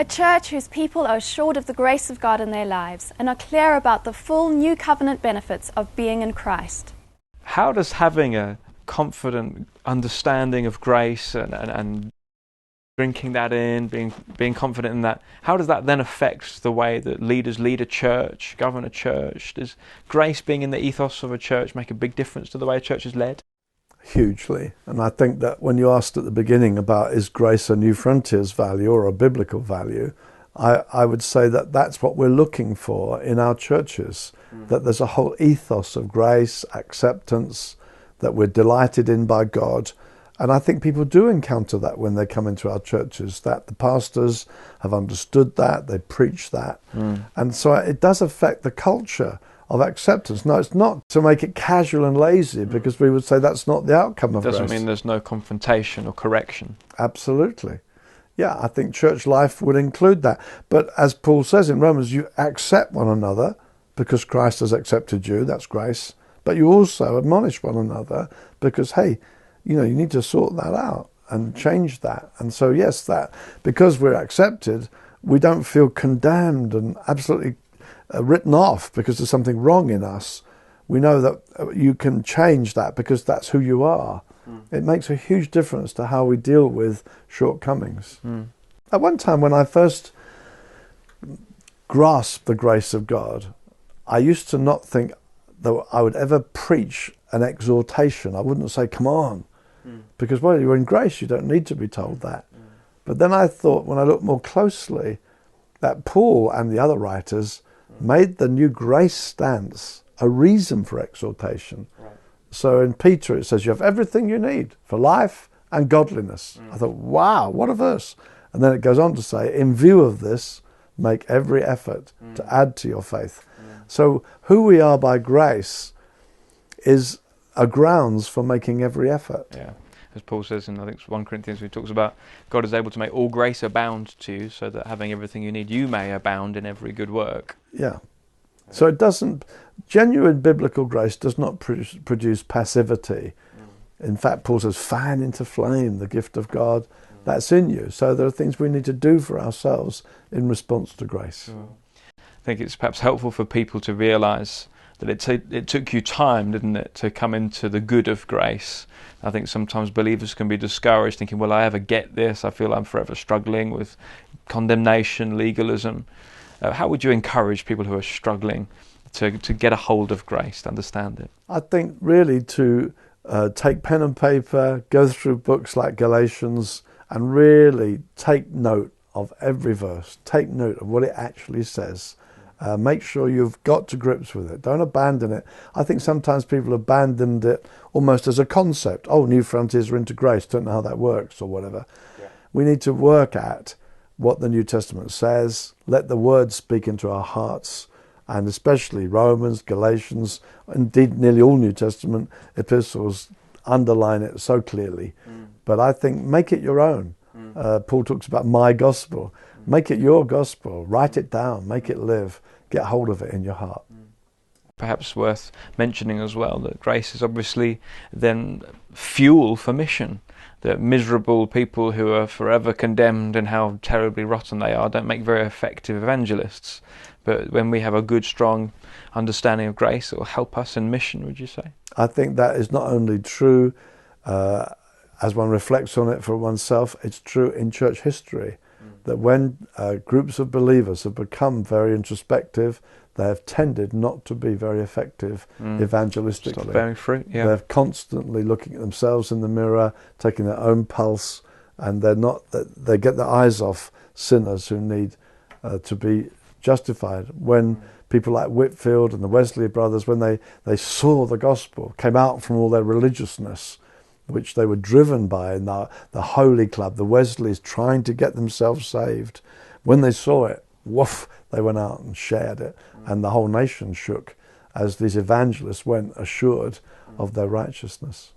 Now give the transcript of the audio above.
A church whose people are assured of the grace of God in their lives and are clear about the full new covenant benefits of being in Christ. How does having a confident understanding of grace and drinking that in, being confident in that, how does that then affect the way that leaders lead a church, govern a church? Does grace being in the ethos of a church make a big difference to the way a church is led? Hugely. And I think that when you asked at the beginning about is grace a New Frontiers value or a biblical value, I would say that that's what we're looking for in our churches, that there's a whole ethos of grace, acceptance, that we're delighted in by God. And I think people do encounter that when they come into our churches, that the pastors have understood that, they preach that. And so it does affect the culture of acceptance. No, it's not to make it casual and lazy, because we would say that's not the outcome of grace. Doesn't mean there's no confrontation or correction. Absolutely. Yeah, I think church life would include that. But as Paul says in Romans, you accept one another because Christ has accepted you, that's grace. But you also admonish one another because, hey, you need to sort that out and change that. And so, yes, that because we're accepted, we don't feel condemned and absolutely written off because there's something wrong in us. We know that you can change that because that's who you are. It makes a huge difference to how we deal with shortcomings. At one time when I first grasped the grace of God, I used to not think that I would ever preach an exhortation. I wouldn't say, come on, because well, you're in grace, you don't need to be told that. But then I thought, when I looked more closely, that Paul and the other writers made the new grace stance a reason for exhortation. So in Peter it says you have everything you need for life and godliness. I thought, wow, what a verse. And then it goes on to say, in view of this, make every effort to add to your faith. So who we are by grace is a grounds for making every effort. Yeah. As Paul says in, I think it's 1 Corinthians, he talks about God is able to make all grace abound to you, so that having everything you need, you may abound in every good work. Yeah. So it doesn't, genuine biblical grace does not produce passivity. In fact, Paul says, fan into flame the gift of God that's in you. So there are things we need to do for ourselves in response to grace. I think it's perhaps helpful for people to realise that it took you time, didn't it, to come into the good of grace. I think sometimes believers can be discouraged, thinking, will I ever get this? I feel I'm forever struggling with condemnation, legalism. How would you encourage people who are struggling to get a hold of grace, to understand it? I think really to take pen and paper, go through books like Galatians, and really take note of every verse. Take note of what it actually says. Make sure you've got to grips with it. Don't abandon it. I think sometimes people abandoned it almost as a concept. Oh, New Frontiers are into grace. Don't know how that works or whatever. Yeah. We need to work at what the New Testament says. Let the Word speak into our hearts, and especially Romans, Galatians, indeed nearly all New Testament epistles underline it so clearly. But I think make it your own. Paul talks about my gospel. Make it your gospel. Write it down. Make it live. Get hold of it in your heart. Perhaps worth mentioning as well that grace is obviously then fuel for mission. That miserable people who are forever condemned and how terribly rotten they are don't make very effective evangelists. But when we have a good, strong understanding of grace, it will help us in mission, would you say? I think that is not only true as one reflects on it for oneself, it's true in church history. That when groups of believers have become very introspective, they have tended not to be very effective evangelistically. Stop bearing fruit, yeah. They're constantly looking at themselves in the mirror, taking their own pulse, and they get their eyes off sinners who need to be justified. When people like Whitfield and the Wesley brothers, when they saw the gospel, came out from all their religiousness, which they were driven by in the Holy Club, the Wesleys trying to get themselves saved. When they saw it, woof, they went out and shared it, and the whole nation shook as these evangelists went assured of their righteousness.